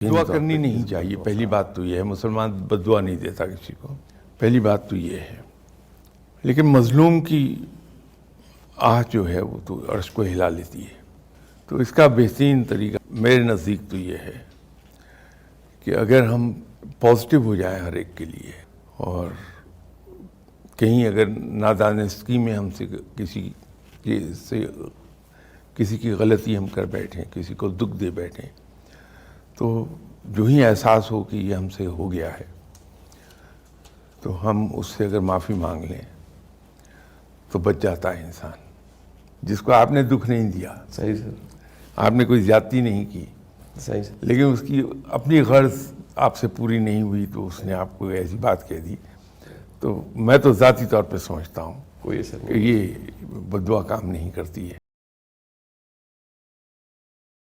दुआ करनी नहीं चाहिए, पहली बात तो ये है। मुसलमान बद्दुआ नहीं देता किसी को, पहली बात तो ये है। लेकिन मजलूम की आह जो है वो तो अर्श को हिला लेती है। तो इसका बेहतरीन तरीका मेरे नज़दीक तो ये है कि अगर हम पॉजिटिव हो जाए हर एक के लिए, और कहीं अगर नादानस्तगी में हमसे किसी की गलती हम कर बैठें, किसी को दुख दे बैठें, तो जो ही एहसास हो कि ये हमसे हो गया है, तो हम उससे अगर माफ़ी मांग लें तो बच जाता है इंसान। जिसको आपने दुख नहीं दिया, सही सर, आपने कोई ज्यादती नहीं की, सही सर, लेकिन उसकी अपनी गर्ज आपसे पूरी नहीं हुई तो उसने आपको ऐसी बात कह दी, तो मैं तो ज़ाती तौर पे समझता हूँ कोई असर कि ये बद्दुआ काम नहीं करती है।